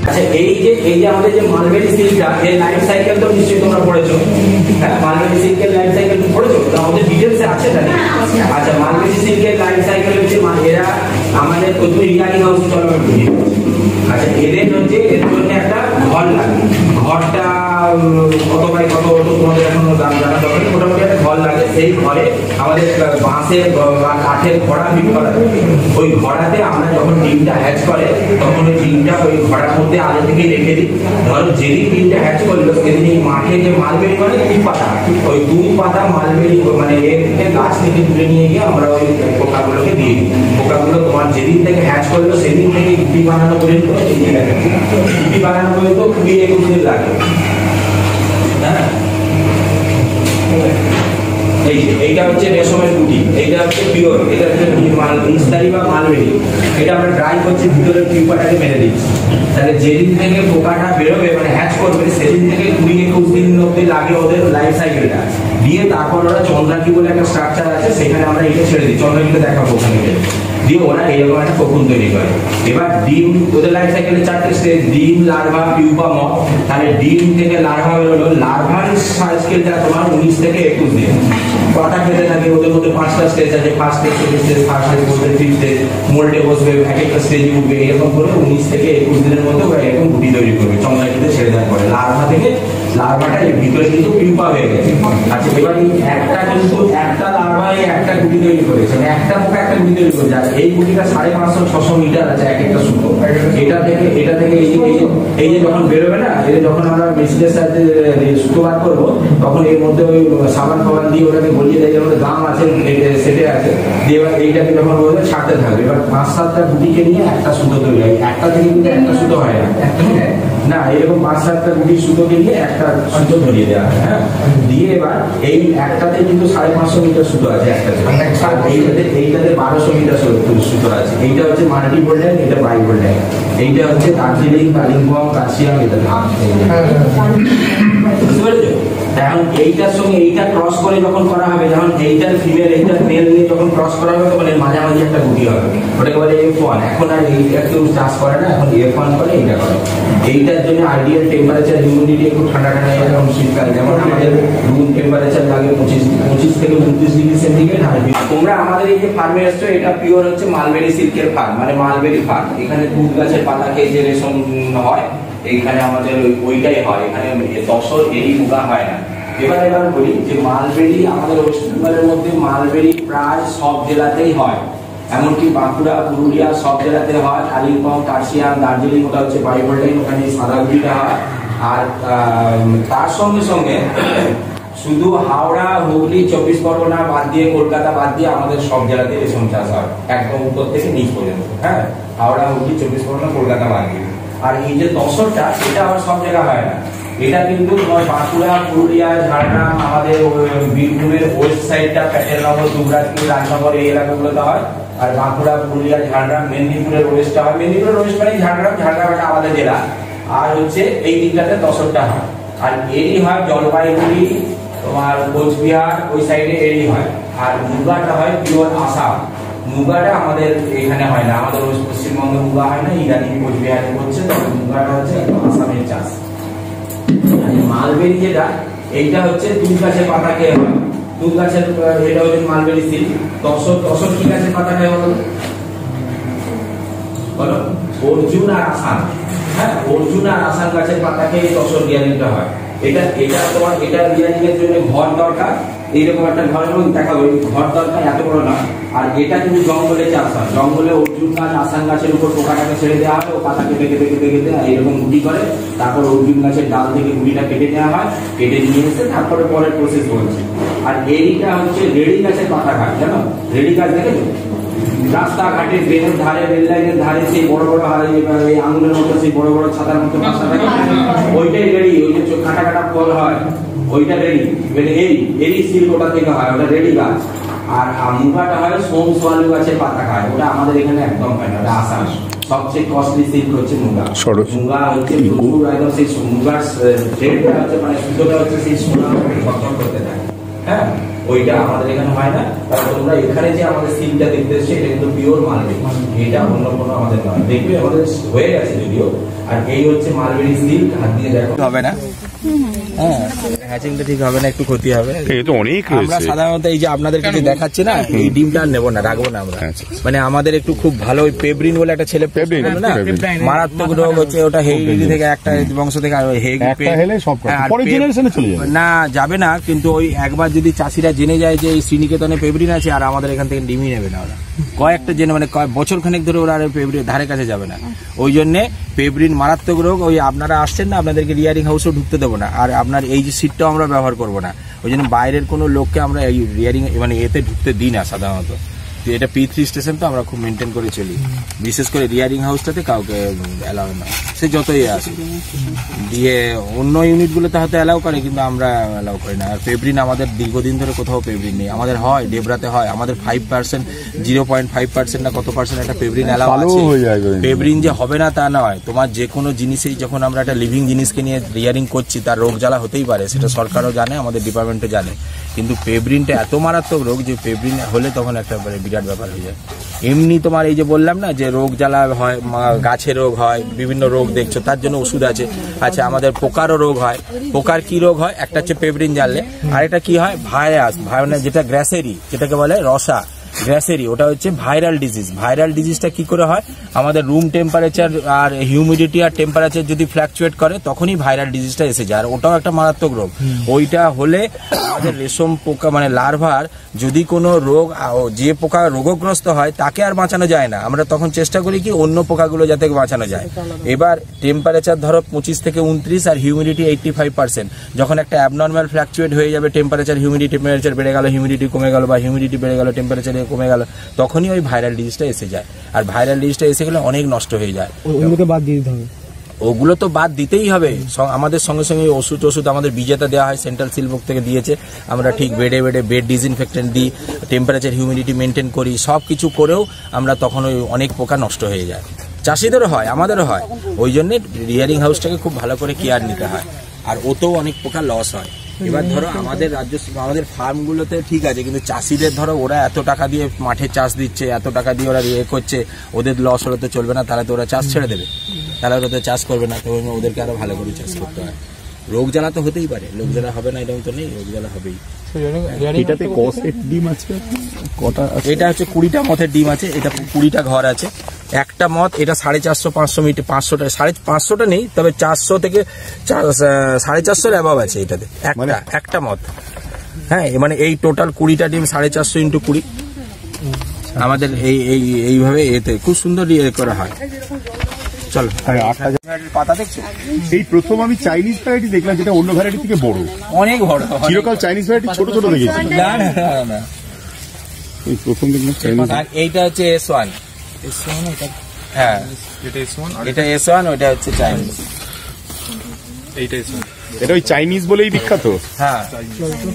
আচ্ছা, এই যে আমাদের যে মালবেরি সিল্কটা, এর লাইফ সাইকেল তো নিশ্চয়ই তোমরা পড়েছো। হ্যাঁ, মালবেরি সিল্কের লাইফ সাইকেল পড়েছো তো? আমাদের ডিটেলসে আছে তাই। আচ্ছা, মালবেরি সিল্কের লাইফ সাইকেল হচ্ছে এরা আমাদের প্রথমে রিগার্ডিং হাউস চলো বুঝিয়ে। আচ্ছা, এদের হচ্ছে এর জন্য একটা ঘর লাগে। ঘরটা কত বাই কত তোমাদের এখনো দাম জানা দরকার, মোটামুটি একটা ঘর লাগে। সেই ঘরে আমাদের বাঁশের বা কাঠের ঘোড়া ফিট করা থাকে। ওই ঘোড়াতে আমরা যখন ডিমটা হ্যাচ করে তখন ওই ডিমটা ওই ঘোড়ার মধ্যে আগে থেকে রেখে দিই। ধরো যেদিন ডিমটা হ্যাচ করলো সেদিন এই মাঠে যে মালবেরি মানে 2 পাতা, ওই 2 পাতা মালবেরি মানে এর থেকে গাছ থেকে তুলে নিয়ে গিয়ে আমরা ওই পোকাগুলোকে দিয়ে দিই। পোকাগুলো তোমার যেদিন থেকে হ্যাচ করলো সেদিন থেকে গুটি বানানো পর্যন্ত গুটি বানানো পর্যন্ত 20-21 দিন লাগে। হ্যাঁ, এইটা হচ্ছে রেশমের গুটি, এইটা হচ্ছে পিওর, এটা হচ্ছে ইস্তারি বা মালবেরি। এটা আমরা ড্রাই করছি, ভিতরে পিউপাটাকে মেরে দিচ্ছি। তাহলে যেদিন থেকে পোকাটা বেরোবে মানে হ্যাচ করবে সেদিন থেকে 20-21 দিন অব্দি লাগে ওদের লাইফ সাইকেলটা। দিয়ে তারপর ওরা চন্দ্রাকি বলে একটা স্ট্রাকচার আছে, সেখানে আমরা এটা ছেড়ে দিই। চন্দ্রাকিটা দেখাবো ওখানে দিয়ে ওরা এইরকম একটা কোকুন তৈরি করে। এবার ডিম, ওদের লাইফ সাইকেলের 4টে স্টেজ: ডিম, লার্ভা, পিউপা, মথ। তাহলে ডিম থেকে লার্ভা বেরোলো, লার্ভার স্কেলটা তোমার 19 থেকে 21 দিন। পাতা খেতে থাকে, ওদের মধ্যে 5টা স্টেজ আছে। First stage, second stage, third stage, fourth stage, fifth stage. মোল্ডে বসবে, এক একটা স্টেজে উঠবে। এরকম করে 19 থেকে 21 দিনের মধ্যে ওরা এরকম গুটি তৈরি করবে। চন্দ্রাকিতে ছেড়ে দেওয়ার পরে লার্ভা থেকে লার্ভাটা এর ভিতরে কিন্তু পিউপা হয়ে গেছে। আচ্ছা, এবার একটা কিন্তু একটা লার্ভায় একটা গুটি তৈরি করেছে, একটা পোকা একটা গুটি তৈরি করেছে। আর এই গুটিটা 550-600 মিটার আছে এক একটা সুতো। এটা থেকে এই যে যখন বেরোবে না, এটা যখন আমরা মেশিনের সাথে সুতো বার করবো তখন এর মধ্যে ওই সাবান ফাবান দিয়ে ওটাকে গলিয়ে দেয়, যেমন দাম আছে সেটে আছে। দিয়ে এবার এইটাকে যখন ওদের ছাড়তে থাকবে, এবার 5-7টা গুটিকে নিয়ে একটা সুতো তৈরি হয়। একটা থেকে কিন্তু একটা সুতো হয় না, এরকম 5-7টা গুটির সুতোকে নিয়ে একটা সুতো ধরিয়ে দেওয়া হয়। হ্যাঁ, দিয়ে এবার এই একটাতে কিন্তু 550 মিটার সুতো আছে একটাতে, এইটাতে 1200 মিটার সুতো আছে। এইটা হচ্ছে মাল্টি গোল্ডেন, এটা বাই গোল্ডেন। এইটা হচ্ছে দার্জিলিং, কালিম্পং, কাশিয়াং, এটা বুঝতে পেরেছো? এখন এইটার সঙ্গে এইটা ক্রস করে যখন করা হবে, যখন এইটার ফিমেল এইটার মেল নিয়ে যখন ক্রস করা হবে তখন এর মাঝামাঝি একটা গুটি হবে, ওটাকে বলে F1। এখন আর এইটা কেউ চাষ করে না, এখন F1 করে, এইটা করে। এইটার জন্য আইডিয়াল টেম্পারেচার, হিউমিডিটি একটু ঠান্ডা ঠান্ডা, যেমন শীতকালে যেমন আমাদের রুম টেম্পারেচার লাগে 25 থেকে 29 ডিগ্রি সেন্টিগ্রেড। তোমরা আমাদের এই যে ফার্মে এসছো, এটা পিওর হচ্ছে মালবেরি সিল্কের ফার্ম, মানে মালবেরি ফার্ম। এখানে তুঁত গাছের পাতা খেয়ে যে রেশম হয়, এইখানে আমাদের ওইটাই হয়। এখানে তসর, এরি, মুগা হয় না। এবার বলি যে মালবেরি আমাদের ওয়েস্ট বেঙ্গলের মধ্যে মালবেরি প্রায় সব জেলাতেই হয়, এমনকি বাঁকুড়া, পুরুলিয়া সব জেলাতে হয়। কালিম্পং, কাশিয়াং, দার্জিলিং, ওটা হচ্ছে বাই গোল্ডেন, ওখানে সাদা গুটিটা হয়। আর তার সঙ্গে সঙ্গে শুধু হাওড়া, হুগলি, 24 পরগনা বাদ দিয়ে, কলকাতা বাদ দিয়ে আমাদের সব জেলাতে রেশম চাষ হয়, একদম উপর থেকে নিচ পর্যন্ত। হ্যাঁ, হাওড়া, হুগলি, 24 পরগনা, কলকাতা বাদ দিয়ে। আর এই যে তসরটা, এটা আবার সব জায়গা হয় না। এটা কিন্তু তোমার বাঁকুড়া, পুরুলিয়া, ঝাড়গ্রাম, আমাদের বীরভূমের ওয়েস্ট সাইডটা, প্যাটেলনগর, দুবরাজপুর, রাজনগর, এই এলাকাগুলোতে হয়। আর বাঁকুড়া, পুরুলিয়া, ঝাড়গ্রাম, মেদিনীপুরের ওয়েস্টটা হয়। মেদিনীপুরের ওয়েস্ট মানে ঝাড়গ্রাম একটা আমাদের জেলা। আর হচ্ছে এই দিকটাতে তসরটা হয়। আর এরি হয় জলপাইগুড়ি, তোমার কোচবিহার, ওই সাইডে এরি হয়। আর মুগাটা হয় পিওর আসাম। মুগাটা আমাদের এখানে হয় না, আমাদের পশ্চিমবঙ্গে মুগা হয় না, ইরানি, কোচবিহারে হচ্ছে। তবে মুগাটা হচ্ছে আসামের চাষ। মালবেরি যেটা, এইটা হচ্ছে তুঁত গাছের পাতা খেয়ে হয়। তুঁত গাছের, এটা হচ্ছে মালবেরি সিল্ক। তসর কি গাছের পাতা খেয়ে বলো? অর্জুন আর আসান। হ্যাঁ, অর্জুন আর আসান গাছের পাতা খেয়ে তসর রিয়ালিংটা হয়। এটা তোমার এটা রিয়ালিং এর জন্য ঘর দরকার, এইরকম একটা ঘরের মধ্যে দেখাবো। ঘর দরকার, এত বড় না। আর এটা কিন্তু জঙ্গলে চাষ হয়। জঙ্গলে অর্জুন গাছ, আসান গাছের উপর পোকাটাকে ছেড়ে দেওয়া হয়, ও পাতাকে কেটে এইরকম গুটি করে। তারপর অর্জুন গাছের ডাল থেকে গুটিটা কেটে নেওয়া হয়, কেটে নিয়ে এসে তারপরে পরের প্রসেস বলছে। আর এরিটা হচ্ছে রেডি গাছের পাতা খায়, জানো? রেডি গাছ দেখেছো? রাস্তাঘাটে, ট্রেনের ধারে, রেল লাইনের ধারে সেই বড় বড় আঙুলের মতো সেই বড় বড় ছাতার মতো পাতা থাকে, ওইটাই রেডি। ওই যে কাটা কাটা ফল হয়, ওইটা রেডি। এরি সিল্ক ওটা থেকে হয়, ওটা রেডি গাছ। আর মুগাটা হয় সোম সোয়ালু গাছের পাতা খায়, ওটা আমাদের এখানে একদম হয় না, ওটা আসাম। সবচেয়ে কস্টলি সিল্ক হচ্ছে মুগা। মুগা হচ্ছে প্রচুর, একদম সেই মুগার থ্রেডটা হচ্ছে মানে সুতোটা হচ্ছে সেই সোনা চকচক করতে থাকে। হ্যাঁ, ওইটা আমাদের এখানে হয় না। তারপর তোমরা এখানে যে আমাদের সিলটা দেখতে এসছে এটা কিন্তু পিওর মালবেরি, এটা অন্য কোনো আমাদের নয়। দেখবে আমাদের হয়ে গেছে যদিও। আর এই হচ্ছে মালবেরি সিল্ক, হাত দিয়ে দেখো হবে না, হ্যাঁ হ্যাচিংটা ঠিক হবে না, একটু ক্ষতি হবে। আমরা সাধারণত এই যে আপনাদের কাছে দেখাচ্ছি না, এই ডিমটা আর নেবো না, রাখবো না আমরা। মানে আমাদের একটু খুব ভালো ওই পেব্রিন বলে একটা ছেলে না, মারাত্মক রোগ হচ্ছে ওটা, হেরিডিটি থেকে একটা বংশ থেকে না যাবে না। কিন্তু ওই একবার যদি চাষিরা জেনে যায় যে এই শ্রীনিকেতনে পেব্রিন আছে, আর আমাদের এখান থেকে ডিমই নেবে না ওরা, কয়েকটা জেনে মানে বছর খানেক ধরে ওরা আর পেব্রিন ধারে কাছে যাবে না। ওই জন্যে পেব্রিন মারাত্মক রোগ, ওই আপনারা আসছেন না, আপনাদেরকে রিয়ারিং হাউসও ঢুকতে দেবো না, আর আপনার এই যে সিটটাও আমরা ব্যবহার করবো না। ওই জন্য বাইরের কোনো লোককে আমরা এই রিয়ারিং মানে এতে ঢুকতে দিই না সাধারণত। এটা P3 স্টেশন তো আমরা খুব মেনটেন করে চলি, বিশেষ করে রিয়ারিং হাউসটাতে কাউকে অ্যালাউ না, সে যতই আসে। দিয়ে অন্য ইউনিটগুলোতে হয়তো অ্যালাউ করে, কিন্তু আমরা অ্যালাউ করি না। আর পেব্রিন আমাদের দীর্ঘদিন ধরে কোথাও পেব্রিন নেই, আমাদের হয় ডেবরাতে হয়, আমাদের 5% 0.5% না কত পার্সেন্ট একটা পেব্রিন অ্যালাউ আছে। পেব্রিন যে হবে না তা নয়, তোমার যে কোনো জিনিসেই যখন আমরা একটা লিভিং জিনিসকে নিয়ে রিয়ারিং করছি তার রোগ জ্বালা হতেই পারে, সেটা সরকারও জানে, আমাদের ডিপার্টমেন্টও জানে। কিন্তু পেব্রিনটা এত মারাত্মক রোগ যে পেব্রিন হলে তখন একটা বিরাট ব্যাপার হয়ে যায়। এমনি তোমার এই যে বললাম না যে রোগ জ্বালা হয়, গাছে রোগ হয়, বিভিন্ন রোগ দেখছো, তার জন্য ওষুধ আছে। আচ্ছা, আমাদের পোকারও রোগ হয়। পোকার কি রোগ হয়? একটা হচ্ছে পেব্রিন জানলে, আর এটা কি হয় ভাইরাস, যেটা গ্র্যাসেরি, যেটাকে বলে রসা গ্র্যাসেরি, ওটা হচ্ছে ভাইরাল ডিজিজ। ভাইরাল ডিজিজটা কি করে হয়? আমাদের রুম টেম্পারেচার আর হিউমিডিটি আর টেম্পারেচার যদি ফ্ল্যাকচুয়েট করে তখনই ভাইরাল ডিজিজটা এসে যায়, আর ওটাও একটা মারাত্মক রোগ। ওইটা হলে আমাদের রেশম পোকা মানে লার্ভার যদি কোনো রোগ, যে পোকা রোগগ্রস্ত হয় তাকে আর বাঁচানো যায় না, আমরা তখন চেষ্টা করি কি অন্য পোকাগুলো যাতে বাঁচানো যায়। এবার টেম্পারেচার ধরো 25 থেকে 29 আর হিউমিডিটি 85%, যখন একটা অ্যাবনর্মাল ফ্ল্যাকচুয়েট হয়ে যাবে, টেম্পারেচার হিউমিডিটি, টেম্পারেচার বেড়ে গেল, হিউমিডিটি কমে গেল, বা হিউমিডিটি বেড়ে গেল, টেম্পারেচার কমে গেল, তখনই ওই ভাইরাল ডিজিজটা এসে যায়। আর ভাইরাল ডিজিজটা এসে গেলে অনেক নষ্ট হয়ে যায়, ওগুলো বাদ দিতে হবে। ওগুলো তো বাদ দিতেই হবে। আমাদের সঙ্গে সঙ্গে ওষুধ আমাদের বিজেতা দেওয়া হয়, সেন্ট্রাল সিলবুক থেকে দিয়েছে। আমরা ঠিক বেডে বেড ডিসইনফেক্টেন্ট দিই, টেম্পারেচার হিউমিডিটি মেনটেন করি, সব কিছু করেও আমরা তখন ওই অনেক পোকা নষ্ট হয়ে যায়। চাষিদেরও হয়, আমাদেরও হয়। ওই জন্যে রিয়ারিং হাউসটাকে খুব ভালো করে কেয়ার নিতে হয়, আর ওতেও অনেক পোকা লস হয়। এবার ধরো আমাদের আমাদের ফার্মগুলোতে ঠিক আছে, কিন্তু চাষিদের ধরো ওরা এত টাকা দিয়ে মাঠে চাষ দিচ্ছে, এত টাকা দিয়ে ওরা করছে, ওদের লস হলে তো চলবে না, তাহলে তো ওরা চাষ ছেড়ে দেবে, তাহলে ওরা তো চাষ করবে না। তো ওদেরকে আরো ভালো করে চাষ করতে হয়। রোগ জ্বালা তো হতেই পারে, রোগ জ্বালা হবে না এরকম তো নেই, রোগ জ্বালা হবেই। এটাতে কত ডিম আছে? এটা হচ্ছে 20টা মথের ডিম আছে, এটা 20টা ঘর আছে। একটা মত এটা 450-500 মিটার, 500টা 550টা নেই, তবে 400 থেকে 450 অ্যাবাভ আছে এটাতে একটা মত। হ্যাঁ, মানে এই টোটাল 20টা ডিম 450 × 20 আমাদের এইভাবে এতে খুব সুন্দর ইয়ে করা হয়। চলো, পাতা দেখছো? এই প্রথম আমি চাইনিজ ভ্যারাইটি দেখলাম, যেটা অন্য ভ্যারাইটি থেকে বড়, অনেক বড়। চিরকাল চাইনিজ ভ্যারাইটি ছোট ছোট দেখেছি। না, এই প্রথম দেখলাম চাইনিজ। এইটা হচ্ছে S1। হ্যাঁ, এটা S1, ওইটা হচ্ছে চাইনিজ। এটা ওই চাইনিজ বলেই বিখ্যাত। হ্যাঁ,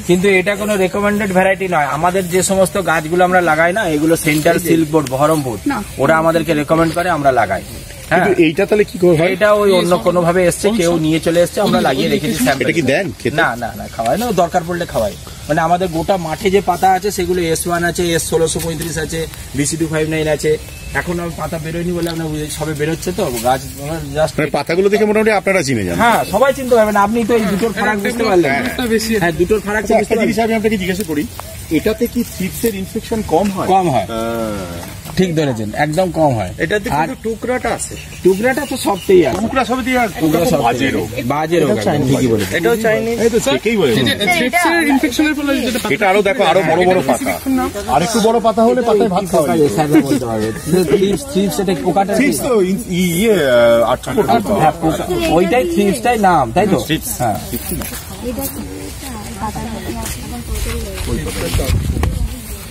কিন্তু এটা কোনো রেকমেন্ডেড ভ্যারাইটি নয়। আমাদের যে সমস্ত গাছগুলো আমরা লাগাই না, এগুলো সেন্ট্রাল সিল্ক বোর্ড বহরমপুর, ওরা আমাদেরকে রেকমেন্ড করে, আমরা লাগাই। হ্যাঁ, এইটা তাহলে কি করে? এটা ওই অন্য কোনো ভাবে এসছে, কেউ নিয়ে চলে এসছে, আমরা লাগিয়ে রেখেছি। এটা কি দেন? না না না, খাওয়াই না, দরকার পড়লে খাওয়াই। মানে আমাদের গোটা মাঠে যে পাতা আছে সেগুলো S1 আছে, S1635 আছে, BC259 আছে। এখন আমি পাতা বেরোয়নি বলে আমরা সবে বেরোচ্ছে, তো গাছ জাস্ট পাতাগুলো দেখে মোটামুটি আপনারা চিনে যান। হ্যাঁ, সবাই চিনতে পারবেন। আপনি তো এই দুটোর ফারাক বুঝতে পারলেন। হ্যাঁ, দুটোর ফারাক। একটা জিনিস আমি আপনাকে জিজ্ঞাসা করি, এটাতে কি থ্রিপসের ইনফেকশন কম হয়? কম হয়, ঠিক ধরেছেন, একদম কম হয়। এটাতে কিন্তু টুকরাটা আছে, টুকরাটা তো সবতেই আছে, টুকরা সব দিয়ে বাজে রোগ, ঠিকই বলেছেন। এটাও চাইনিজ, এই তো ঠিকই বলেছেন। থ্রিপসের ইনফেকশনের ফলে এটা আরো দেখো, আরো বড় বড় পাতা, আরেকটু বড় পাতা হলে পাতায় ভাত খাওয়া যায়। স্যাররা বলতে পারবে থ্রিপস, এটা পোকাটা থ্রিপস তো ইয়ে আটচল্লিশ, হ্যাঁ, ওইটাই থ্রিপসটাই নাম, তাই তো?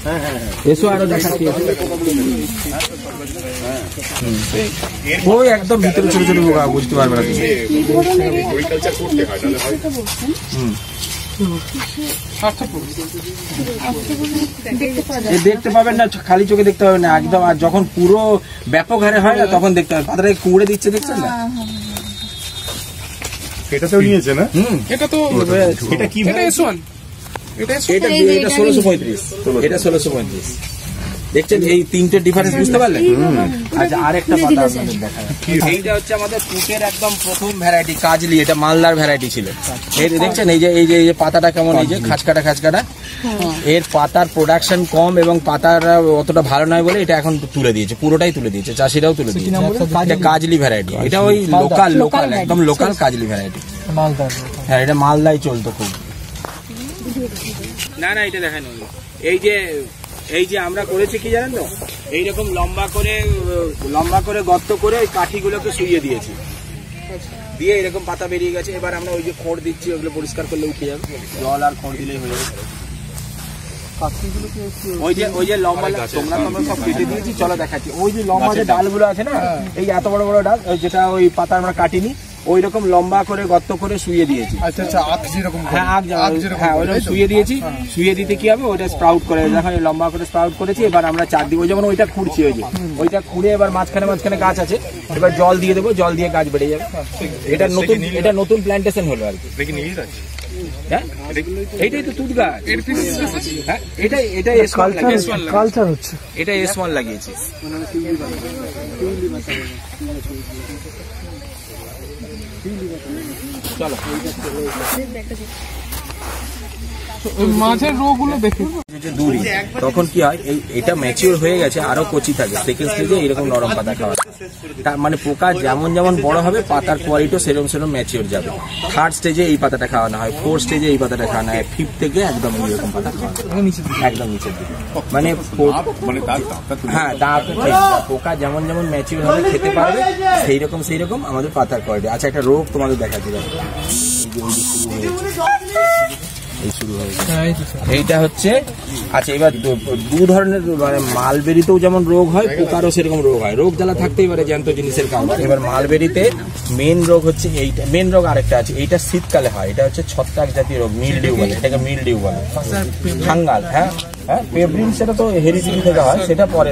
হ্যাঁ, এসো আরো দেখাচ্ছি। ওই একদম ভিতরে ছোট ছোট পোকা, বুঝতে পারবে না। দেখতে পাবেন না, খালি চোখে দেখতে পাবেন না একদম। আর যখন পুরো ব্যাপক হারে হয় না, তখন দেখতে হবে। পাতাটাকে কুড়ে দিচ্ছে, দেখছেন না? এটাতেও নিয়েছে না? এটা তো এটা কি? এটা 1635, এটা 1635। দেখছেন এই তিনটে ডিফারেন্স বুঝতে পারলেন? আচ্ছা আরেকটা পাতা আপনাদের দেখাই, এইটা হচ্ছে আমাদের পুকের একদম প্রথম ভ্যারাইটি কাজলি, এটা মালদার ভ্যারাইটি ছিল। এই দেখছেন এই যে পাতাটা কেমন, এই যে খাঁচকাটা, এর পাতার প্রোডাকশন কম এবং পাতার অতটা ভালো নয় বলে এটা এখন তুলে দিয়েছে, পুরোটাই তুলে দিয়েছে, চাষিরাও তুলে দিয়েছে। এটা কাজলি ভ্যারাইটি, এটা ওই লোকাল একদম লোকাল কাজলি ভ্যারাইটি। হ্যাঁ এটা মালদায় চলতো খুব। না এটা দেখেন, এই যে আমরা করেছি কি জানেন তো, এইরকম লম্বা করে গর্ত করে ওই কাঠিগুলোকে শুইয়ে দিয়েছি, দিয়ে এরকম পাতা বেরিয়ে গেছে। এবার আমরা ওই যে খড় দিচ্ছি, ওগুলো পরিষ্কার করলে উঠে যাবে, জল আর খড় দিলেই হয়ে যাবে। ওই যে লম্বা, তোমরা সব কেটে দিয়েছি, চলো দেখাচ্ছি। ওই যে লম্বা যে ডালগুলো আছে না, এই এত বড় বড় ডাল, যেটা ওই পাতা আমরা কাটিনি, ওই রকম লম্বা করে গর্ত করে শুয়ে দিয়েছি। হ্যাঁ ওইরকম শুয়ে দিয়েছি। শুয়ে দিতে কি হবে, ওইটা স্প্রাউট করে, যখন লম্বা করে স্প্রাউট করেছি, এবার আমরা চার দিব। যেমন ওইটা খুঁড়ছি, ওইটা খুঁড়ে এবার মাঝখানে গাছ আছে, এবার জল দিয়ে দেবো, জল দিয়ে গাছ বেড়ে যাবে। এটা নতুন প্ল্যান্টেশন হলো আর কি। হ্যাঁ এইটাই তো তুত গাছ। হ্যাঁ এটা কালচার হচ্ছে, এটা S1 লাগিয়েছি। চলো মাঝের রোগগুলো দেখি। দূরি তখন কি হয়, এটা ম্যাচিওর হয়ে গেছে, আরো কচি থাকে, সেকেন্ড স্টেজে এরকম নরম পাতা খাওয়া। তার মানে পোকা যেমন বড় হবে, পাতার কোয়ালিটিও সেরকম ম্যাচিওর যাবে। থার্ড স্টেজে এই পাতাটা খাওয়ানো হয়, ফোর্থ স্টেজে এই পাতাটা খাওয়ানো হয়, ফিফথ থেকে একদম এরকম পাতা খাওয়ানো একদম নিচের দিকে। মানে হ্যাঁ দাঁত, পোকা যেমন ম্যাচিওর হবে খেতে পারবে, সেইরকম আমাদের পাতার কোয়ালিটি। আচ্ছা একটা রোগ তোমাদের দেখাচ্ছি, শুরু হয়েছে এইটা হচ্ছে। আচ্ছা এবার দু ধরনের, মানে মালবেরিতেও যেমন রোগ হয়, পোকারও সেরকম রোগ হয়। রোগ জ্বালা থাকতেই পারে জ্যান্ত জিনিসের কারণে। এবার মালবেরিতে মেন রোগ হচ্ছে এইটা, মেন রোগ আরেকটা আছে, এইটা শীতকালে হয়। এটা হচ্ছে ছত্রাক জাতীয় রোগ, মিলডিউ বলে, এটাকে মিলডিউ বলে, ফাঙ্গাল। হ্যাঁ পেব্রিন সেটা তো হেরিডিটি থেকে হয়, সেটা পরে।